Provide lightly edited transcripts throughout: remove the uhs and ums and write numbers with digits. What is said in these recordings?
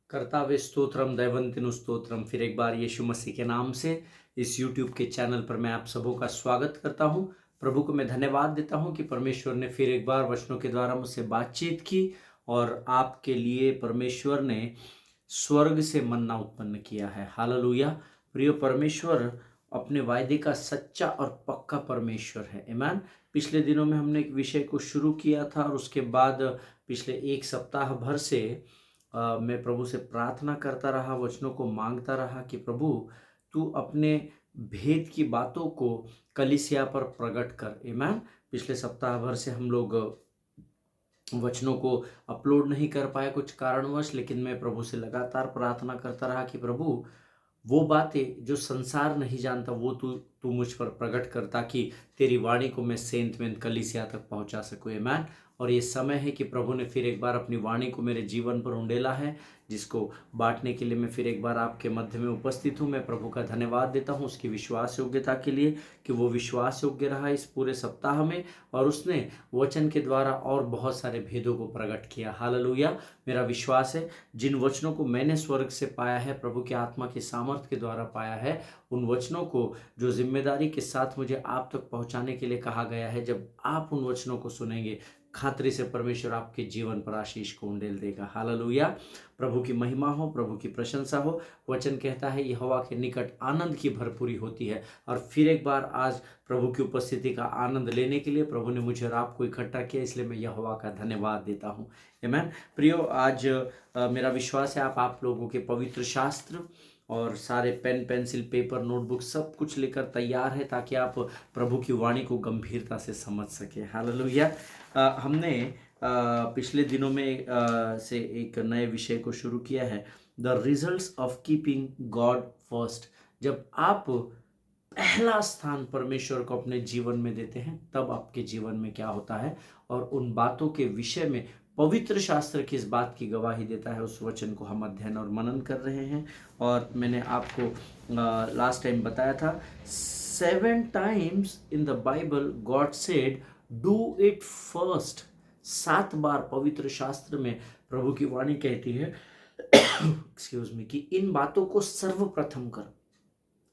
कर्तावे स्तोत्रम दैवंतिनु स्तोत्रम। फिर एक बार यीशु मसीह के नाम से इस YouTube के चैनल पर मैं आप सबों का स्वागत करता हूं। प्रभु को मैं धन्यवाद देता हूं कि परमेश्वर ने फिर एक बार वचनों के द्वारा मुझसे बातचीत की और आपके लिए परमेश्वर ने स्वर्ग से मन्ना उत्पन्न किया है। हालेलुया। प्रिय परमेश्वर अपने वायदे का सच्चा और पक्का परमेश्वर है। आमीन। पिछले दिनों में हमने एक विषय को शुरू किया था और उसके बाद पिछले एक सप्ताह भर से मैं प्रभु से प्रार्थना करता रहा, वचनों को मांगता रहा कि प्रभु तू अपने भेद की बातों को कलीसिया पर प्रकट कर। आमीन। पिछले सप्ताह भर से हम लोग वचनों को अपलोड नहीं कर पाए कुछ कारणवश, लेकिन मैं प्रभु से लगातार प्रार्थना करता रहा कि प्रभु वो बातें जो संसार नहीं जानता वो तू तू मुझ पर प्रकट कर, ताकि तेरी वाणी को मैं सेंत में कलीसिया तक पहुंचा सकूं। आमीन। और ये समय है कि प्रभु ने फिर एक बार अपनी वाणी को मेरे जीवन पर उंडेला है, जिसको बांटने के लिए मैं फिर एक बार आपके मध्य में उपस्थित हूँ। मैं प्रभु का धन्यवाद देता हूँ उसकी विश्वास योग्यता के लिए कि वो विश्वास योग्य रहा इस पूरे सप्ताह में और उसने वचन के द्वारा और बहुत सारे भेदों को प्रकट किया। हालेलुया। मेरा विश्वास है जिन वचनों को मैंने स्वर्ग से पाया है, प्रभु की आत्मा की सामर्थ के द्वारा पाया है, उन वचनों को जो जिम्मेदारी के साथ मुझे आप तक पहुंचाने के लिए कहा गया है, जब आप उन वचनों को सुनेंगे खातरी से परमेश्वर आपके जीवन पर आशीष को उंडेल देगा। हालेलुया। प्रभु की महिमा हो, प्रभु की प्रशंसा हो। वचन कहता है यहोवा के निकट आनंद की भरपूरी होती है। और फिर एक बार आज प्रभु की उपस्थिति का आनंद लेने के लिए प्रभु ने मुझे और आपको इकट्ठा किया, इसलिए मैं यहोवा का धन्यवाद देता हूँ। आमीन। प्रियो, आज मेरा विश्वास है आप लोगों के पवित्र शास्त्र और सारे पेन पेंसिल पेपर नोटबुक सब कुछ लेकर तैयार है, ताकि आप प्रभु की वाणी को गंभीरता से समझ सके। हालेलुया। हमने पिछले दिनों में से एक नए विषय को शुरू किया है, the results of keeping God first. जब आप पहला स्थान परमेश्वर को अपने जीवन में देते हैं, तब आपके जीवन में क्या होता है, और उन बातों के विषय में पवित्र शास्त्र किस बात की गवाही देता है, उस वचन को हम अध्ययन और मनन कर रहे हैं। और मैंने आपको लास्ट टाइम बताया था 7 times in the Bible God said do it first. 7 बार पवित्र शास्त्र में प्रभु की वाणी कहती है एक्सक्यूज मी कि इन बातों को सर्वप्रथम कर,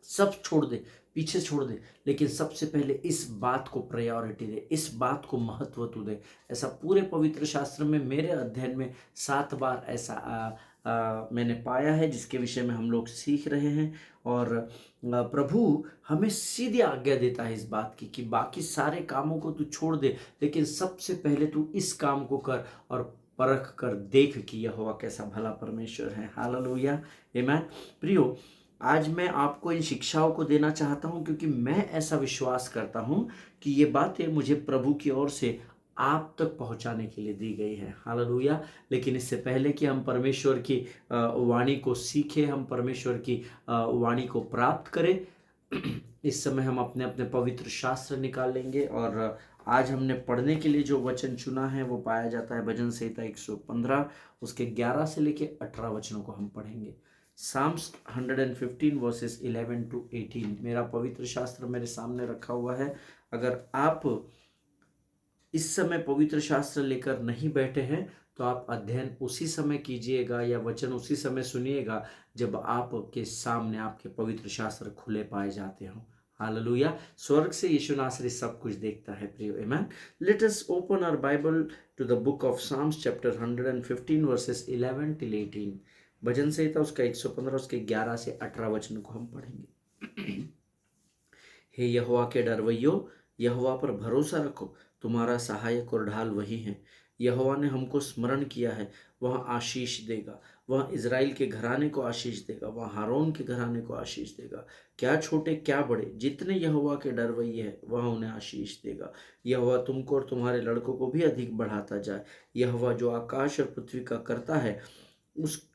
सब छोड़ दे, पीछे छोड़ दे, लेकिन सबसे पहले इस बात को प्रायोरिटी दे, इस बात को महत्व तू दे। ऐसा पूरे पवित्र शास्त्र में मेरे अध्ययन में 7 बार ऐसा मैंने पाया है, जिसके विषय में हम लोग सीख रहे हैं। और प्रभु हमें सीधी आज्ञा देता है इस बात की कि बाकी सारे कामों को तू छोड़ दे, लेकिन सबसे पहले तू इस काम को कर और परख कर देख कि यहोवा कैसा भला परमेश्वर है। हालेलुया। आमीन। प्रियो, आज मैं आपको इन शिक्षाओं को देना चाहता हूं, क्योंकि मैं ऐसा विश्वास करता हूं कि ये बातें मुझे प्रभु की ओर से आप तक पहुंचाने के लिए दी गई है। हालेलुया। लेकिन इससे पहले कि हम परमेश्वर की वाणी को सीखें, हम परमेश्वर की वाणी को प्राप्त करें, इस समय हम अपने अपने पवित्र शास्त्र निकाल लेंगे। और आज हमने पढ़ने के लिए जो वचन चुना है वो पाया जाता है भजन संहिता 115, उसके 11 से लेके 18 वचनों को हम पढ़ेंगे। Psalms 115 वर्सेस 11 to 18 मेरा पवित्र शास्त्र मेरे सामने रखा हुआ है। अगर आप इस समय पवित्र शास्त्र लेकर नहीं बैठे हैं, तो आप अध्ययन उसी समय कीजिएगा या वचन उसी समय सुनिएगा जब आपके सामने आपके पवित्र शास्त्र खुले पाए जाते हों। हालेलुया। स्वर्ग से यीशु नासरी सब कुछ देखता है। प्रियो, आमीन। Let us open our Bible to the book of Psalms chapter 115 verses 11 till 18। भजन संहिता उसका 115 उसके 11 से 18 वचन को हम पढ़ेंगे। हे यहोवा के डरवैयो, यहोवा पर भरोसा रखो, तुम्हारा सहायक और ढाल वही है। यहोवा ने हमको स्मरण किया है, वह आशीष देगा। वह इज़राइल के घराने को आशीष देगा, वह हारून के घराने को आशीष देगा। क्या छोटे क्या बड़े, जितने यहोवा के डरवैये हैं, वह उन्हें आशीष देगा। यहोवा तुमको और तुम्हारे लड़कों को भी अधिक बढ़ाता जाए। यहोवा जो आकाश और पृथ्वी का करता है, उसकी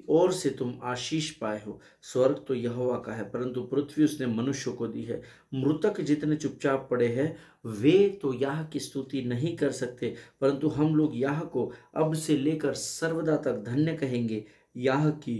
ओर से तुम आशीष पाए हो। स्वर्ग तो यहोवा का है, परंतु पृथ्वी उसने मनुष्यों को दी है। मृतक जितने चुपचाप पड़े हैं, वे तो याह की स्तुति नहीं कर सकते, परंतु हम लोग याह को अब से लेकर सर्वदा तक धन्य कहेंगे। याह की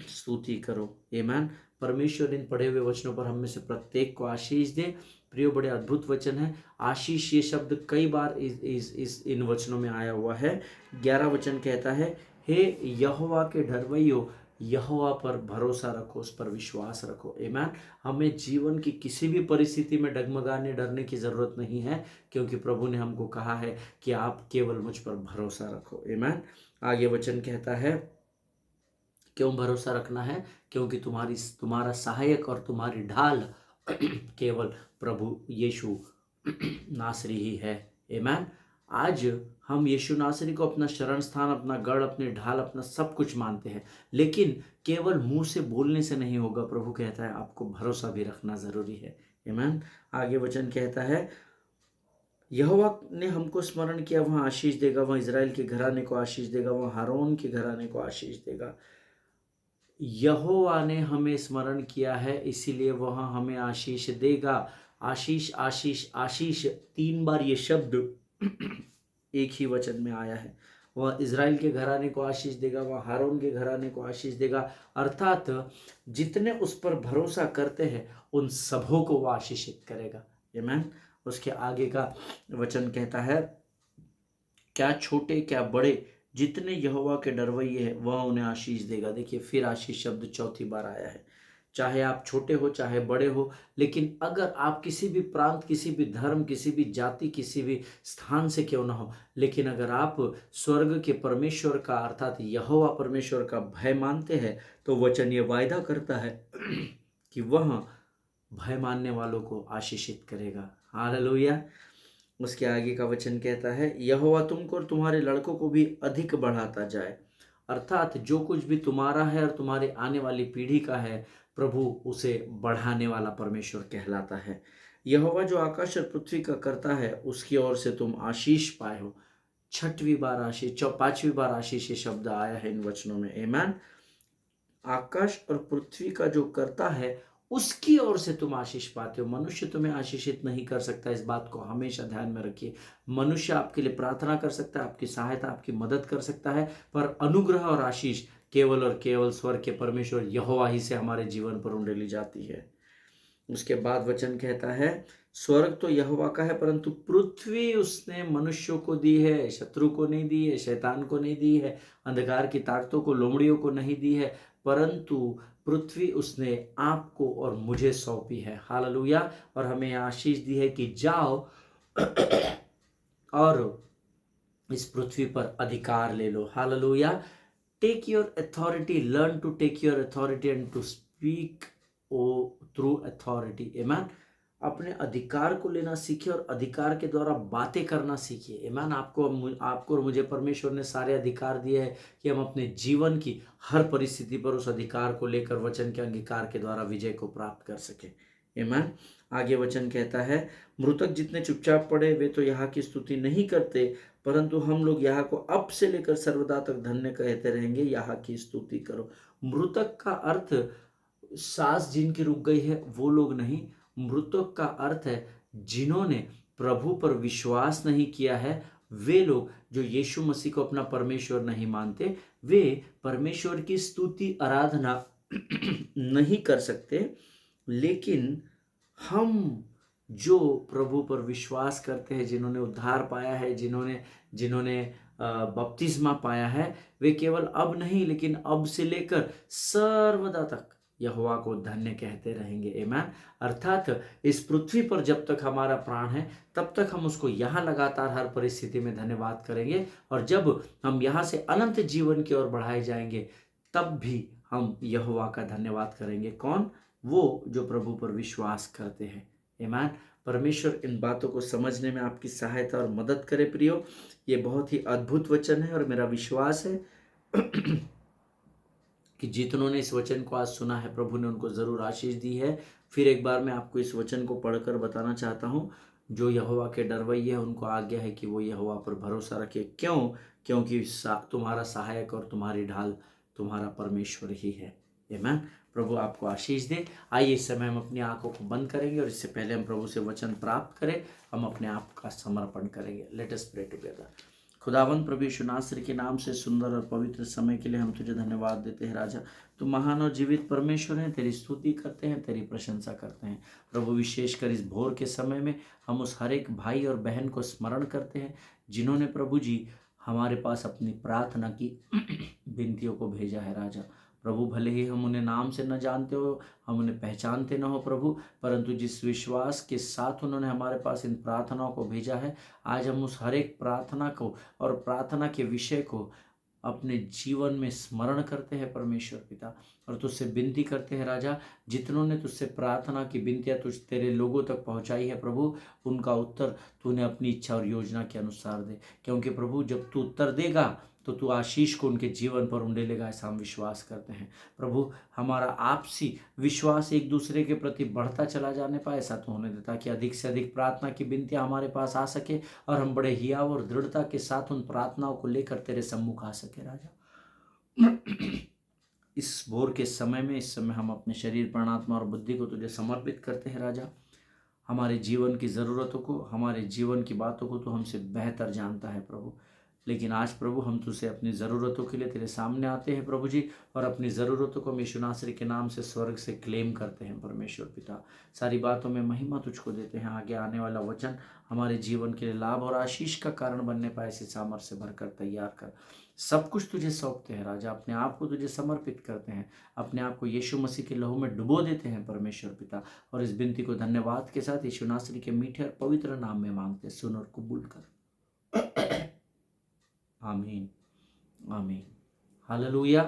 स्तुति करो। आमीन। परमेश्वर इन पढ़े हुए वचनों पर हम में से प्रत्येक को आशीष दे। प्रियो, बड़े अद्भुत वचन है। आशीष ये शब्द कई बार इस इन वचनों में आया हुआ है। 11 वचन कहता है, हे यहोवा के डरवैयो, यहोवा पर भरोसा रखो, उस पर विश्वास रखो। आमीन। हमें जीवन की किसी भी परिस्थिति में डगमगाने डरने की ज़रूरत नहीं है, क्योंकि प्रभु ने हमको कहा है कि आप केवल मुझ पर भरोसा रखो। आमीन। आगे वचन कहता है, क्यों भरोसा रखना है? क्योंकि तुम्हारा सहायक और तुम्हारी ढाल केवल प्रभु यीशु नासरी ही है। आमीन। आज हम यीशु नासरी को अपना शरण स्थान, अपना गढ़, अपनी ढाल, अपना सब कुछ मानते हैं, लेकिन केवल मुंह से बोलने से नहीं होगा। प्रभु कहता है आपको भरोसा भी रखना जरूरी है। आमीन। आगे वचन कहता है, यहोवा ने हमको स्मरण किया, वहाँ आशीष देगा, वहाँ इजराइल के घराने को आशीष देगा, वहाँ हारून के घराने को आशीष देगा। यहोवा ने हमें स्मरण किया है, इसीलिए वह हमें आशीष देगा। आशीष आशीष आशीष, 3 बार ये शब्द एक ही वचन में आया है। वह इजराइल के घराने को आशीष देगा, वह हारून के घराने को आशीष देगा, अर्थात जितने उस पर भरोसा करते हैं उन सबों को वह आशीषित करेगा। आमीन। उसके आगे का वचन कहता है, क्या छोटे क्या बड़े जितने यहोवा के डरवैये हैं वह उन्हें आशीष देगा। देखिए, फिर आशीष शब्द चौथी बार आया है। चाहे आप छोटे हो चाहे बड़े हो, लेकिन अगर आप किसी भी प्रांत, किसी भी धर्म, किसी भी जाति, किसी भी स्थान से क्यों ना हो, लेकिन अगर आप स्वर्ग के परमेश्वर का अर्थात यहोवा परमेश्वर का भय मानते हैं, तो वचन ये वायदा करता है कि वह भय मानने वालों को आशीषित करेगा। हालेलुया। उसके आगे का वचन कहता है, यहोवा तुमको और तुम्हारे लड़कों को भी अधिक बढ़ाता जाए। अर्थात जो कुछ भी तुम्हारा है और तुम्हारी आने वाली पीढ़ी का है, प्रभु उसे बढ़ाने वाला परमेश्वर कहलाता है। यहोवा जो आकाश और पृथ्वी का करता है, उसकी ओर से तुम आशीष पाए हो। 6वीं बार आशीष, 5वीं बार आशीष ये शब्द आया है इन वचनों में। आमीन। आकाश और पृथ्वी का जो करता है उसकी ओर से तुम आशीष पाते हो। मनुष्य तुम्हें आशीषित नहीं कर सकता, इस बात को हमेशा ध्यान में रखिए। मनुष्य आपके लिए प्रार्थना कर सकता है, आपकी सहायता, आपकी मदद कर सकता है, पर अनुग्रह और आशीष केवल और केवल स्वर्ग के परमेश्वर यहोवा ही से हमारे जीवन पर उंडेली जाती है। उसके बाद वचन कहता है, स्वर्ग तो यहोवा का है, परंतु पृथ्वी उसने मनुष्यों को दी है, शत्रु को नहीं दी है, शैतान को नहीं दी है, अंधकार की ताकतों को, लोमड़ियों को नहीं दी है, परंतु पृथ्वी उसने आपको और मुझे सौंपी है। हालेलुया। और हमें आशीष दी है कि जाओ और इस पृथ्वी पर अधिकार ले लो। Hallelujah. Take your authority, learn to take your authority and to speak through authority. Amen. अपने अधिकार को लेना सीखिए और अधिकार के द्वारा बातें करना सीखिए। आमीन। आपको और मुझे परमेश्वर ने सारे अधिकार दिए हैं कि हम अपने जीवन की हर परिस्थिति पर उस अधिकार को लेकर वचन के अंगीकार के द्वारा विजय को प्राप्त कर सके। आमीन। आगे वचन कहता है, मृतक जितने चुपचाप पड़े वे तो यहाँ की स्तुति नहीं करते, परंतु हम लोग यहाँ को अब से लेकर सर्वदा तक धन्य कहते रहेंगे, यहाँ की स्तुति करो। मृतक का अर्थ सांस जिनकी रुक गई है वो लोग नहीं, मृतक का अर्थ है जिन्होंने प्रभु पर विश्वास नहीं किया है, वे लोग जो यीशु मसीह को अपना परमेश्वर नहीं मानते, वे परमेश्वर की स्तुति आराधना नहीं कर सकते। लेकिन हम जो प्रभु पर विश्वास करते हैं, जिन्होंने उद्धार पाया है, जिन्होंने बपतिस्मा पाया है, वे केवल अब नहीं लेकिन अब से लेकर सर्वदा तक यहोवा को धन्य कहते रहेंगे। आमीन। अर्थात इस पृथ्वी पर जब तक हमारा प्राण है तब तक हम उसको यहाँ लगातार हर परिस्थिति में धन्यवाद करेंगे, और जब हम यहाँ से अनंत जीवन की ओर बढ़ाए जाएंगे तब भी हम यहोवा का धन्यवाद करेंगे। कौन? वो जो प्रभु पर विश्वास करते हैं। आमीन। परमेश्वर इन बातों को समझने में आपकी सहायता और मदद करे। प्रियो, ये बहुत ही अद्भुत वचन है और मेरा विश्वास है कि जितनों ने इस वचन को आज सुना है, प्रभु ने उनको जरूर आशीष दी है। फिर एक बार मैं आपको इस वचन को पढ़कर बताना चाहता हूँ, जो यहोवा के डरवैये हैं उनको आज्ञा है कि वो यहोवा पर भरोसा रखे। क्यों? क्योंकि तुम्हारा सहायक और तुम्हारी ढाल तुम्हारा परमेश्वर ही है। आमीन। प्रभु आपको आशीष दे। आइए इस समय हम अपनी आंखों को बंद करेंगे और इससे पहले हम प्रभु से वचन प्राप्त करें, हम अपने आप का समर्पण करेंगे। Let us pray together. खुदावंद प्रभु यीशु नासरी के नाम से सुंदर और पवित्र समय के लिए हम तुझे धन्यवाद देते हैं। राजा, तू महान और जीवित परमेश्वर है, तेरी स्तुति करते हैं, तेरी प्रशंसा करते हैं। प्रभु, विशेषकर इस भोर के समय में हम उस हर एक भाई और बहन को स्मरण करते हैं जिन्होंने प्रभु जी हमारे पास अपनी प्रार्थना की विनतियों को भेजा है राजा। प्रभु भले ही हम उन्हें नाम से न जानते हो, हम उन्हें पहचानते न हो प्रभु, परंतु जिस विश्वास के साथ उन्होंने हमारे पास इन प्रार्थनाओं को भेजा है, आज हम उस हर एक प्रार्थना को और प्रार्थना के विषय को अपने जीवन में स्मरण करते हैं परमेश्वर पिता, और तुझसे विनती करते हैं राजा, जितनों ने तुझसे प्रार्थना की विनतियाँ तुझ तेरे लोगों तक पहुंचाई है प्रभु, उनका उत्तर तूने अपनी इच्छा और योजना के अनुसार दे, क्योंकि प्रभु जब तू उत्तर देगा तो तू आशीष को उनके जीवन पर उंडेलेगा, ऐसा हम विश्वास करते हैं प्रभु। हमारा आपसी विश्वास एक दूसरे के प्रति बढ़ता चला जाने पाए, ऐसा तो होने देता कि अधिक से अधिक प्रार्थना की विनतियाँ हमारे पास आ सके और हम बड़े हियाव और दृढ़ता के साथ उन प्रार्थनाओं को लेकर तेरे सम्मुख आ सके राजा। इस भोर के समय में, इस समय हम अपने शरीर, प्राणात्मा और बुद्धि को तुझे समर्पित करते हैं राजा। हमारे जीवन की ज़रूरतों को, हमारे जीवन की बातों को तो हमसे बेहतर जानता है प्रभु, लेकिन आज प्रभु हम तुझसे अपनी ज़रूरतों के लिए तेरे सामने आते हैं प्रभु जी, और अपनी ज़रूरतों को यीशु नासरी के नाम से स्वर्ग से क्लेम करते हैं परमेश्वर पिता। सारी बातों में महिमा तुझको देते हैं। आगे आने वाला वचन हमारे जीवन के लिए लाभ और आशीष का कारण बनने पाए, इसे सामर्थ्य से भरकर तैयार कर। सब कुछ तुझे सौंपते हैं राजा, अपने आप को तुझे समर्पित करते हैं, अपने आप को यीशु मसीह के लहू में डुबो देते हैं परमेश्वर पिता, और इस विनती को धन्यवाद के साथ यीशु नासरी के मीठे और पवित्र नाम में मांगते, सुन और कबूल कर। आमीन आमीन, हालेलुया।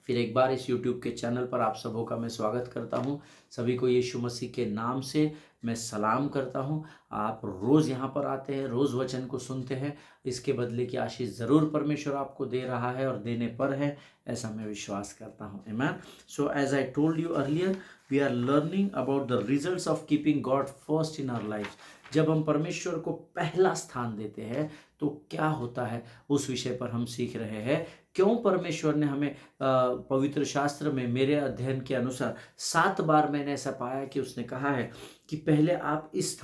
फिर एक बार इस YouTube के चैनल पर आप सबों का मैं स्वागत करता हूं। सभी को यीशु मसीह के नाम से मैं सलाम करता हूं। आप रोज़ यहाँ पर आते हैं, रोज़ वचन को सुनते हैं, इसके बदले की आशीष ज़रूर परमेश्वर आपको दे रहा है और देने पर है, ऐसा मैं विश्वास करता हूँ। Amen. So as I told you earlier, we are learning about the results of keeping God first in our life. जब हम परमेश्वर को पहला स्थान देते हैं तो क्या होता है, उस विषय पर हम सीख रहे हैं। क्यों परमेश्वर ने हमें पवित्र शास्त्र में, मेरे अध्ययन के अनुसार 7 बार मैंने ऐसा पाया कि उसने कहा है कि पहले आप इस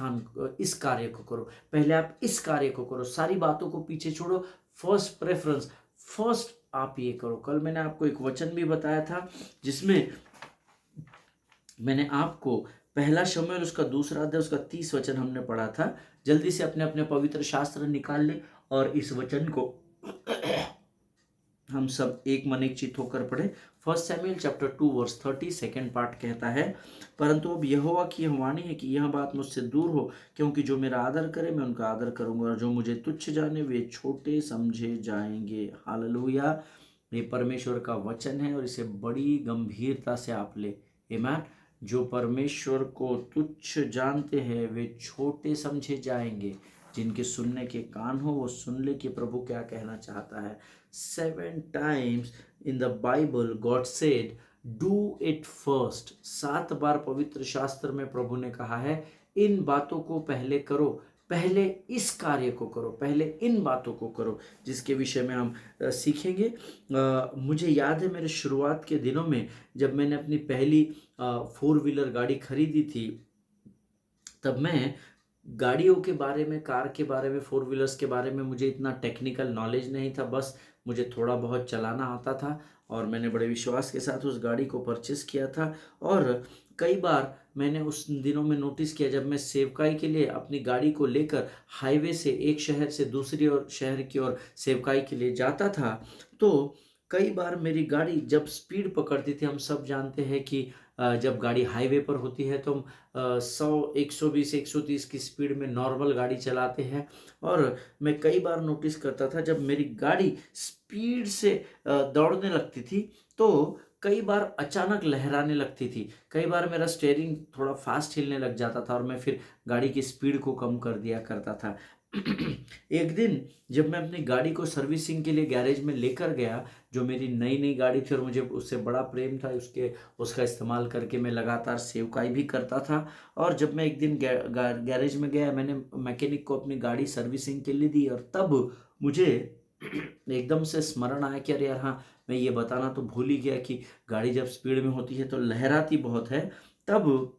कार्य को करो, पहले आप इस कार्य को करो, सारी बातों को पीछे छोड़ो, फर्स्ट प्रेफरेंस, फर्स्ट आप ये करो। कल मैंने आपको एक वचन भी बताया था जिसमें मैंने आपको पहला शमूएल उसका 2 अध्याय उसका 30 वचन हमने पढ़ा था। जल्दी से अपने अपने पवित्र शास्त्र निकाल ले और इस वचन को हम सब एक मन एक चित्त होकर पढ़े। 1 शमूएल चैप्टर 2 वर्स 30 सेकेंड पार्ट कहता है, परंतु अब यहोवा की यह वाणी है कि यह बात मुझसे दूर हो, क्योंकि जो मेरा आदर करे मैं उनका आदर करूंगा, और जो मुझे तुच्छ जाने वे छोटे समझे जाएंगे। हालेलुया। ये परमेश्वर का वचन है और इसे बड़ी गंभीरता से आप ले। आमीन। जो परमेश्वर को तुच्छ जानते हैं वे छोटे समझे जाएंगे। जिनके सुनने के कान हो वो सुन ले कि प्रभु क्या कहना चाहता है। 7 times in the Bible God said do it first। 7 बार पवित्र शास्त्र में प्रभु ने कहा है इन बातों को पहले करो, पहले इस कार्य को करो, पहले इन बातों को करो, जिसके विषय में हम सीखेंगे। मुझे याद है मेरे शुरुआत के दिनों में जब मैंने अपनी पहली 4 व्हीलर गाड़ी खरीदी थी, तब मैं गाड़ियों के बारे में, कार के बारे में, 4 व्हीलर्स के बारे में मुझे इतना टेक्निकल नॉलेज नहीं था। बस मुझे थोड़ा बहुत चलाना आता था और मैंने बड़े विश्वास के साथ उस गाड़ी को परचेस किया था। और कई बार मैंने उस दिनों में नोटिस किया, जब मैं सेवकाई के लिए अपनी गाड़ी को लेकर हाईवे से एक शहर से दूसरी और शहर की ओर सेवकाई के लिए जाता था, तो कई बार मेरी गाड़ी जब स्पीड पकड़ती थी, हम सब जानते हैं कि जब गाड़ी हाईवे पर होती है तो हम 100, 120, 130 की स्पीड में नॉर्मल गाड़ी चलाते हैं। और मैं कई बार नोटिस करता था जब मेरी गाड़ी स्पीड से दौड़ने लगती थी तो कई बार अचानक लहराने लगती थी, कई बार मेरा स्टीयरिंग थोड़ा फास्ट हिलने लग जाता था और मैं फिर गाड़ी की स्पीड को कम कर दिया करता था। एक दिन जब मैं अपनी गाड़ी को सर्विसिंग के लिए गैरेज में लेकर गया, जो मेरी नई नई गाड़ी थी और मुझे उससे बड़ा प्रेम था, उसका इस्तेमाल करके मैं लगातार सेवकाई भी करता था। और जब मैं एक दिन गैरेज में गया, मैंने मैकेनिक को अपनी गाड़ी सर्विसिंग के लिए दी और तब मुझे एकदम से स्मरण आया कि अरे यार हाँ, मैं ये बताना तो भूल ही गया कि गाड़ी जब स्पीड में होती है तो लहराती बहुत है। तब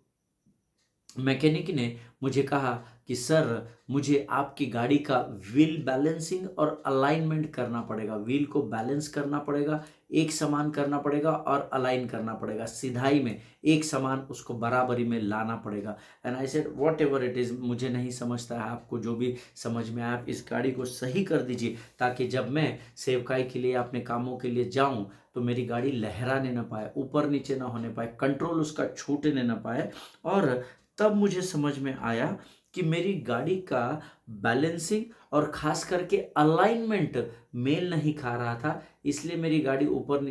मैकेनिक ने मुझे कहा कि सर, मुझे आपकी गाड़ी का व्हील बैलेंसिंग और अलाइनमेंट करना पड़ेगा, व्हील को बैलेंस करना पड़ेगा, एक समान करना पड़ेगा और अलाइन करना पड़ेगा, सिधाई में एक समान उसको बराबरी में लाना पड़ेगा। And I said what ever it is, मुझे नहीं समझता है, आपको जो भी समझ में आए आप इस गाड़ी को सही कर दीजिए, ताकि जब मैं सेवकाई के लिए अपने कामों के लिए जाऊं तो मेरी गाड़ी लहराने ना पाए, ऊपर नीचे ना होने पाए, कंट्रोल उसका छूटने ना पाए। और तब मुझे समझ में आया कि मेरी गाड़ी का बैलेंसिंग और खास करके अलाइनमेंट मेल नहीं खा रहा था, इसलिए मेरी गाड़ी ऊपर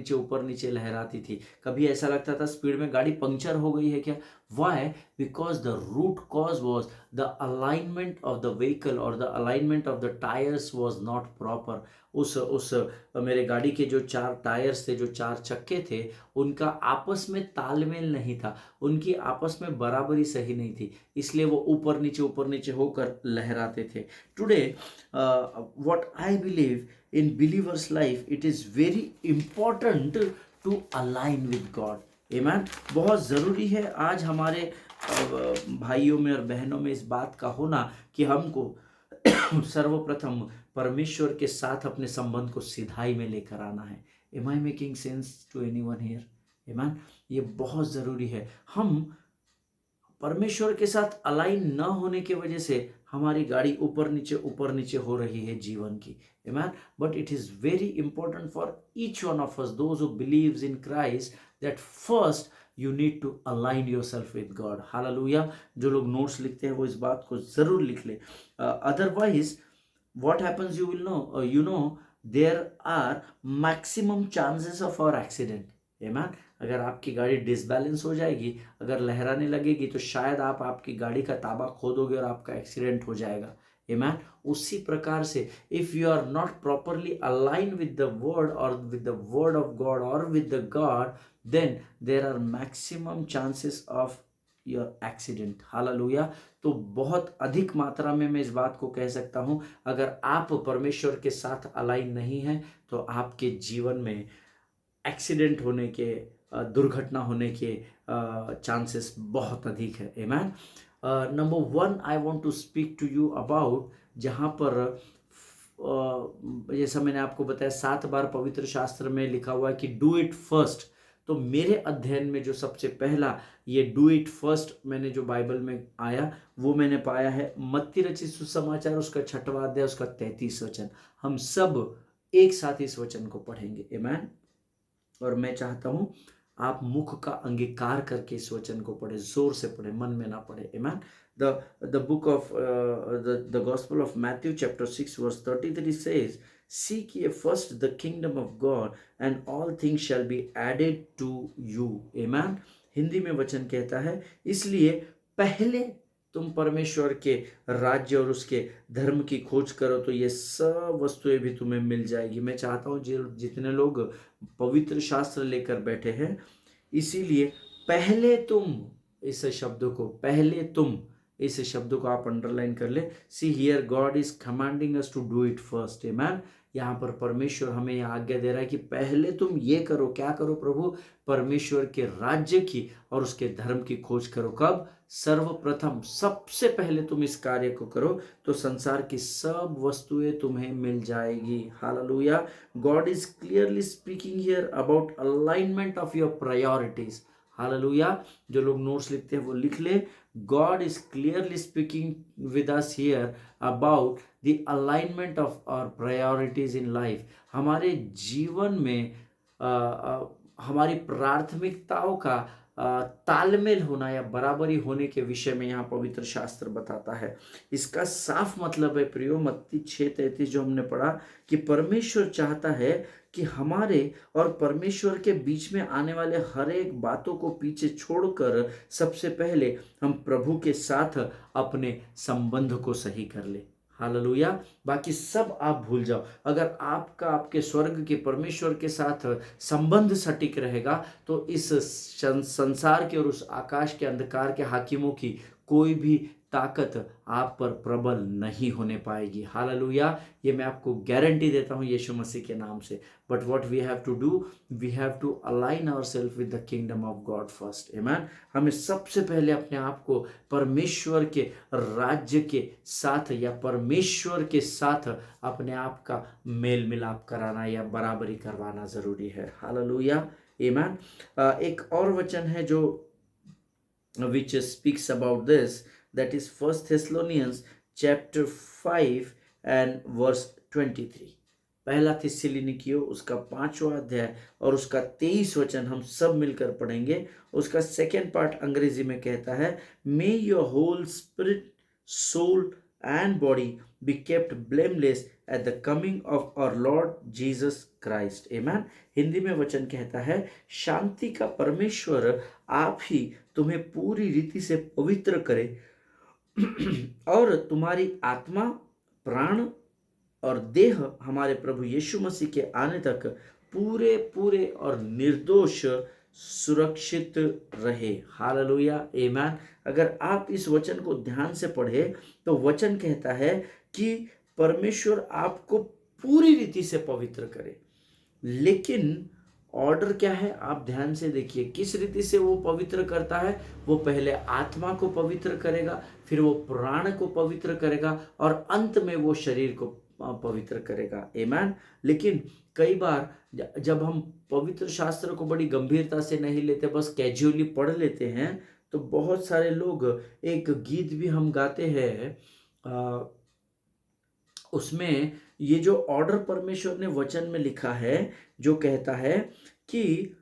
नीचे लहराती थी। कभी ऐसा लगता था स्पीड में गाड़ी पंक्चर हो गई है क्या। Why? Because the root cause was the alignment of the vehicle और the alignment of the tyres was not proper. उस मेरे गाड़ी के जो 4 टायर्स थे, जो 4 चक्के थे, उनका आपस में तालमेल नहीं था, उनकी आपस में बराबरी सही नहीं थी, इसलिए वो ऊपर नीचे होकर लहराते थे। Today what I believe in believers life, it is very important to align with God. Amen. बहुत ज़रूरी है आज हमारे भाइयों में और बहनों में इस बात का होना कि हमको सर्वप्रथम परमेश्वर के साथ अपने संबंध को सिधाई में लेकर आना है। Am I making sense to anyone here? Amen. ये बहुत ज़रूरी है। हम परमेश्वर के साथ अलाइन न होने की वजह से हमारी गाड़ी ऊपर नीचे हो रही है जीवन की। Amen. But it is very important for each one of us, those who believes in Christ, that first you need to align yourself with God. Hallelujah. जो लोग नोट्स लिखते हैं वो इस बात को जरूर लिख ले। Otherwise what happens, you know there are maximum chances of our accident। Amen। अगर आपकी गाड़ी डिसबैलेंस हो जाएगी, अगर लहराने लगेगी, तो शायद आप आपकी गाड़ी का ताबा खो दोगे और आपका एक्सीडेंट हो जाएगा। Amen। उसी प्रकार से if you are not properly align with the word और with the word of God और with the God, then there are maximum chances of your accident. Hallelujah. तो बहुत अधिक मात्रा में मैं इस बात को कह सकता हूं, अगर आप परमेश्वर के साथ अलाइन नहीं हैं तो आपके जीवन में एक्सीडेंट होने के, दुर्घटना होने के चांसेस बहुत अधिक है। Amen. Number 1 I want to speak to you about, जहां पर जैसा मैंने आपको बताया 7 बार पवित्र शास्त्र में लिखा हुआ है कि डू इट फर्स्ट। तो मेरे अध्ययन में जो सबसे पहला ये डू इट फर्स्ट मैंने जो बाइबल में आया वो मैंने पाया है मत्ती रचित सुसमाचार, उसका 6वां अध्याय, उसका 33 वचन। हम सब एक साथ इस वचन को पढ़ेंगे। आमेन। और मैं चाहता हूं आप मुख का अंगीकार करके इस वचन को पढ़े, जोर से पढ़े, मन में ना पढ़े। आमेन। the book of the gospel of Matthew chapter 6 verse 33 says, seek ye first the kingdom of God and all things shall be added to you। amen। Hindi में वचन कहता है, इसलिए पहले तुम परमेश्वर के राज्य और उसके धर्म की खोज करो तो ये सब वस्तुएं भी तुम्हें मिल जाएगी। मैं चाहता हूं जितने लोग पवित्र शास्त्र लेकर बैठे हैं, इसीलिए पहले तुम, इस शब्द को, पहले तुम, इस शब्द को आप अंडरलाइन कर ले। See here God is commanding us to do it first. Amen. यहाँ पर परमेश्वर हमें यह आज्ञा दे रहा है कि पहले तुम ये करो। क्या करो प्रभु? परमेश्वर के राज्य की और उसके धर्म की खोज करो। कब? सर्वप्रथम, सबसे पहले तुम इस कार्य को करो तो संसार की सब वस्तुएं तुम्हें मिल जाएगी। Hallelujah. God is clearly speaking here about alignment of your priorities. Hallelujah. जो लोग नोट्स लिखते हैं वो लिख ले। God is clearly speaking with us here about the alignment of our priorities in life। हमारे जीवन में हमारी प्राथमिकताओं का तालमेल होना या बराबरी होने के विषय में यहाँ पवित्र शास्त्र बताता है। इसका साफ मतलब है प्रियो, मत्ती 6:33 जो हमने पढ़ा, कि परमेश्वर चाहता है कि हमारे और परमेश्वर के बीच में आने वाले हर एक बातों को पीछे छोड़कर सबसे पहले हम प्रभु के साथ अपने संबंध को सही कर ले। हालेलुया। बाकी सब आप भूल जाओ। अगर आपका आपके स्वर्ग के परमेश्वर के साथ संबंध सटीक रहेगा तो इस संसार के और उस आकाश के अंधकार के हाकिमों की कोई भी ताकत आप पर प्रबल नहीं होने पाएगी। हालेलुया, ये मैं आपको गारंटी देता हूँ यीशु मसीह के नाम से। But what we have to do, we have to align ourself with the kingdom of God first. Amen. हमें सबसे पहले अपने आप को परमेश्वर के राज्य के साथ या परमेश्वर के साथ अपने आप का मेल मिलाप कराना या बराबरी करवाना जरूरी है। हालेलुया, आमेन। एक और वचन है जो which speaks about this, that is First Thessalonians chapter 5 and verse 23। पहला थिस्सलुनीकियों उसका 5वां अध्याय और उसका 23 वचन हम सब मिलकर पढ़ेंगे। उसका सेकेंड पार्ट अंग्रेजी में कहता है, may your whole spirit, soul and body be kept blameless at the coming of our Lord Jesus Christ. Amen. Hindi में वचन कहता है, शांति का परमेश्वर आप ही तुम्हें पूरी रीति से पवित्र करे और तुम्हारी आत्मा, प्राण और देह हमारे प्रभु यीशु मसीह के आने तक पूरे पूरे और निर्दोष सुरक्षित रहे। हालेलुया, आमेन। अगर आप इस वचन को ध्यान से पढ़े तो वचन कहता है कि परमेश्वर आपको पूरी रीति से पवित्र करे। लेकिन ऑर्डर क्या है, आप ध्यान से देखिए किस रीति से वो पवित्र करता है। वो पहले आत्मा को पवित्र करेगा, फिर वो प्राण को पवित्र करेगा और अंत में वो शरीर को पवित्र करेगा। आमेन। लेकिन कई बार जब हम पवित्र शास्त्र को बड़ी गंभीरता से नहीं लेते, बस कैजुअली पढ़ लेते हैं, तो बहुत सारे लोग, एक गीत भी हम गाते हैं, उसमें ये जो ऑर्डर परमेश्वर ने वचन में लिखा है, जो कहता है कि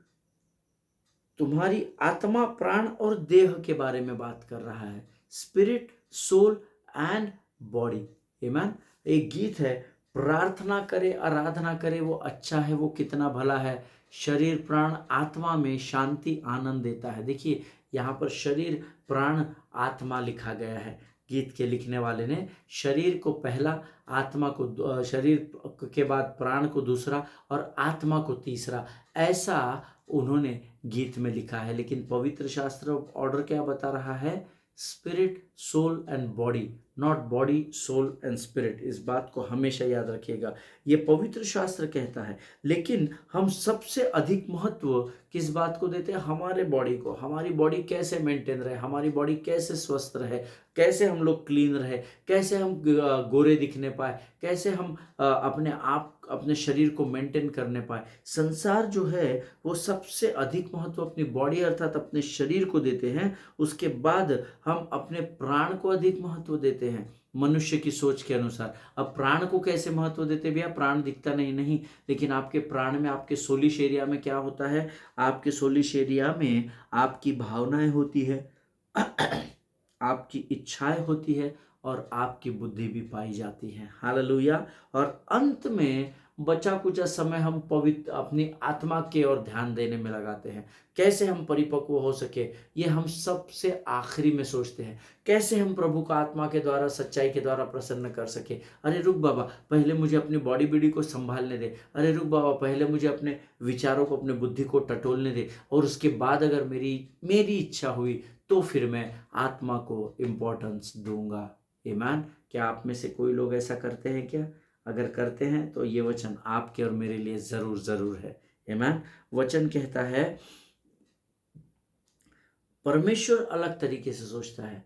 तुम्हारी आत्मा, प्राण और देह के बारे में बात कर रहा है, स्पिरिट, सोल एंड बॉडी। आमेन। एक गीत है, प्रार्थना करे आराधना करे वो अच्छा है, वो कितना भला है, शरीर प्राण आत्मा में शांति आनंद देता है। देखिए यहाँ पर शरीर प्राण आत्मा लिखा गया है। गीत के लिखने वाले ने शरीर को पहला, आत्मा को, शरीर के बाद प्राण को दूसरा और आत्मा को तीसरा, ऐसा उन्होंने गीत में लिखा है। लेकिन पवित्र शास्त्र ऑर्डर क्या बता रहा है, spirit, soul and body, not body, soul and spirit. इस बात को हमेशा याद रखिएगा, ये पवित्र शास्त्र कहता है। लेकिन हम सबसे अधिक महत्व किस बात को देते हैं, हमारे बॉडी को। हमारी बॉडी कैसे मेंटेन रहे, हमारी बॉडी कैसे स्वस्थ रहे, कैसे हम लोग क्लीन रहे, कैसे हम गोरे दिखने पाए, कैसे हम अपने आप, अपने शरीर को मेंटेन करने पाए। संसार जो है वो सबसे अधिक महत्व अपनी बॉडी अर्थात अपने शरीर को देते हैं, उसके बाद हम अपने प्राण को अधिक महत्व देते हैं मनुष्य की सोच के अनुसार। अब प्राण को कैसे महत्व देते भैया, प्राण दिखता नहीं, लेकिन आपके प्राण में, आपके सोलिश एरिया में क्या होता है, आपके सोलिश एरिया में आपकी भावनाएं होती है, आपकी इच्छाएं होती है और आपकी बुद्धि भी पाई जाती है। हालेलुया। और अंत में बचा कुचा समय हम पवित्र अपनी आत्मा के ओर ध्यान देने में लगाते हैं। कैसे हम परिपक्व हो सके, ये हम सबसे आखिरी में सोचते हैं। कैसे हम प्रभु का आत्मा के द्वारा, सच्चाई के द्वारा प्रसन्न कर सके। अरे रुक बाबा, पहले मुझे अपनी बॉडी बीडी को संभालने दे। अरे रुक बाबा, पहले मुझे अपने विचारों को, अपने बुद्धि को टटोलने दे, और उसके बाद अगर मेरी इच्छा हुई तो फिर मैं आत्मा को इम्पोर्टेंस दूंगा। आमीन। क्या आप में से कोई लोग ऐसा करते हैं क्या? अगर करते हैं तो ये वचन आपके और मेरे लिए जरूर जरूर है। आमीन। वचन कहता है परमेश्वर अलग तरीके से सोचता है।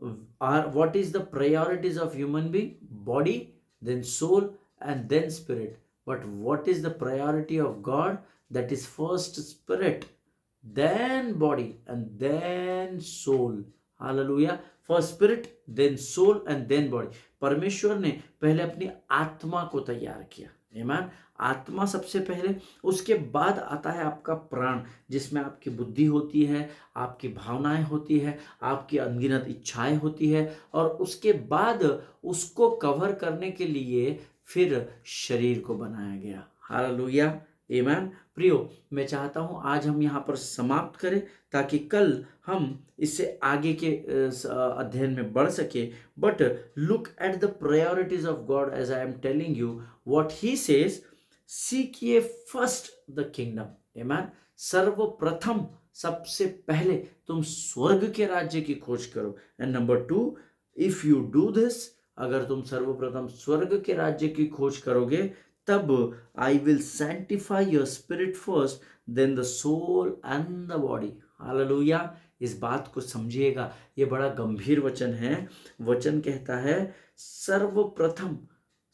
What is the priorities of human being? Body, then soul and then spirit. But what is the priority of God? That is first spirit, then body and then soul। Hallelujah. First spirit, then soul and then body. परमेश्वर ने पहले अपनी आत्मा को तैयार किया। आमीन। आत्मा सबसे पहले, उसके बाद आता है आपका प्राण, जिसमें आपकी बुद्धि होती है, आपकी भावनाएं होती है, आपकी अनगिनत इच्छाएं होती है, और उसके बाद उसको कवर करने के लिए फिर शरीर को बनाया गया। हालेलुया। आमीन। प्रियो, मैं चाहता हूं आज हम यहाँ पर समाप्त करें ताकि कल हम इससे आगे के अध्ययन में बढ़ सके। But look at the priorities of God as I am telling you what he says, seek ये फर्स्ट द किंगडम। आमीन। सर्वप्रथम, सबसे पहले तुम स्वर्ग के राज्य की खोज करो। And number 2, if you do this, अगर तुम सर्वप्रथम स्वर्ग के राज्य की खोज करोगे, तब I will sanctify your spirit first, then the soul and the body. Hallelujah. इस बात को समझिएगा, ये बड़ा गंभीर वचन है। वचन कहता है सर्वप्रथम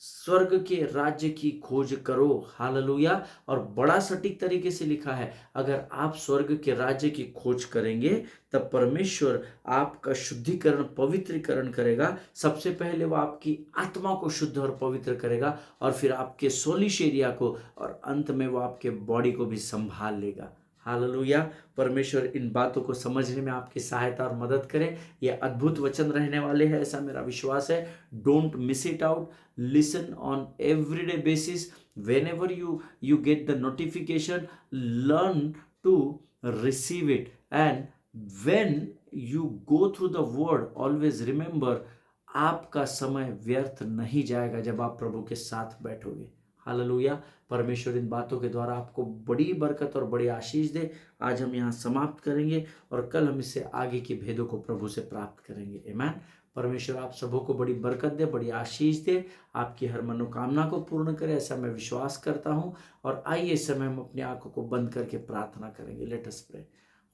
स्वर्ग के राज्य की खोज करो। हालेलुया। और बड़ा सटीक तरीके से लिखा है, अगर आप स्वर्ग के राज्य की खोज करेंगे तब परमेश्वर आपका शुद्धिकरण, पवित्रीकरण करेगा। सबसे पहले वो आपकी आत्मा को शुद्ध और पवित्र करेगा, और फिर आपके सोलिश एरिया को, और अंत में वो आपके बॉडी को भी संभाल लेगा। हालेलुया। परमेश्वर इन बातों को समझने में आपकी सहायता और मदद करे। ये अद्भुत वचन रहने वाले हैं, ऐसा मेरा विश्वास है। Don't miss it out. Listen on everyday basis. whenever you get the notification, learn to receive it. And when you go through the word, always remember, आपका समय व्यर्थ नहीं जाएगा जब आप प्रभु के साथ बैठोगे। हालेलुया। परमेश्वर इन बातों के द्वारा आपको बड़ी बरकत और बड़ी आशीष दे। आज हम यहाँ समाप्त करेंगे और कल हम इससे आगे की भेदों को प्रभु से प्राप्त करेंगे। आमीन। परमेश्वर आप सबों को बड़ी बरकत दे, बड़ी आशीष दे, आपकी हर मनोकामना को पूर्ण करे, ऐसा मैं विश्वास करता हूँ। और आइए इस समय हम अपनी आंखों को बंद करके प्रार्थना करेंगे। Let us pray.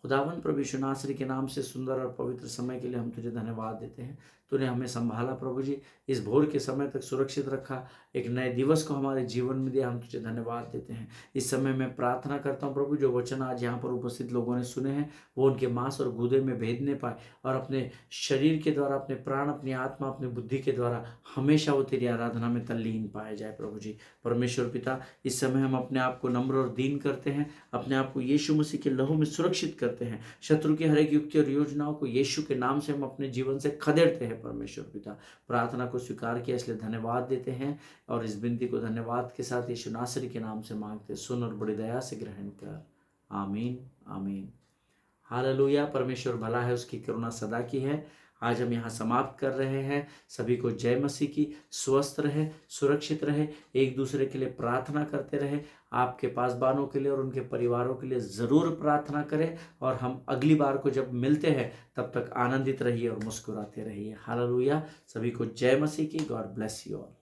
खुदावन प्रभु यीशु नासरी के नाम से सुंदर और पवित्र समय के लिए हम तुझे धन्यवाद देते हैं। तूने हमें संभाला प्रभु जी, इस भोर के समय तक सुरक्षित रखा, एक नए दिवस को हमारे जीवन में दिया। हम तुझे धन्यवाद देते हैं। इस समय मैं प्रार्थना करता हूँ प्रभु, जो वचन आज यहाँ पर उपस्थित लोगों ने सुने हैं वो उनके मांस और गूदे में भेदने पाए, और अपने शरीर के द्वारा, अपने प्राण, अपनी आत्मा, अपनी बुद्धि के द्वारा हमेशा वो तेरी आराधना में तल्लीन पाए जाए प्रभु जी। परमेश्वर पिता, इस समय हम अपने आप को नम्र और दीन करते हैं, अपने आप को यीशु मसीह के लहू में सुरक्षित करते हैं। शत्रु की हर एक युक्ति और योजनाओं को यीशु के नाम से हम अपने जीवन से खदेड़ते हैं। परमेश्वर पिता, प्रार्थना को स्वीकार किया इसलिए धन्यवाद देते हैं, और इस विनती को धन्यवाद के साथ यीशु नासरी के नाम से मांगते, सुन और बड़ी दया से ग्रहण कर। आमीन आमीन। हालेलुया। परमेश्वर भला है, उसकी करुणा सदा की है। आज हम यहाँ समाप्त कर रहे हैं। सभी को जय मसीह की। स्वस्थ रहे, सुरक्षित रहे, एक दूसरे के लिए प्रार्थना करते रहे। आपके पासबानों के लिए और उनके परिवारों के लिए ज़रूर प्रार्थना करें। और हम अगली बार को जब मिलते हैं तब तक आनंदित रहिए और मुस्कुराते रहिए। हालेलुया। सभी को जय मसीह की। God bless you all.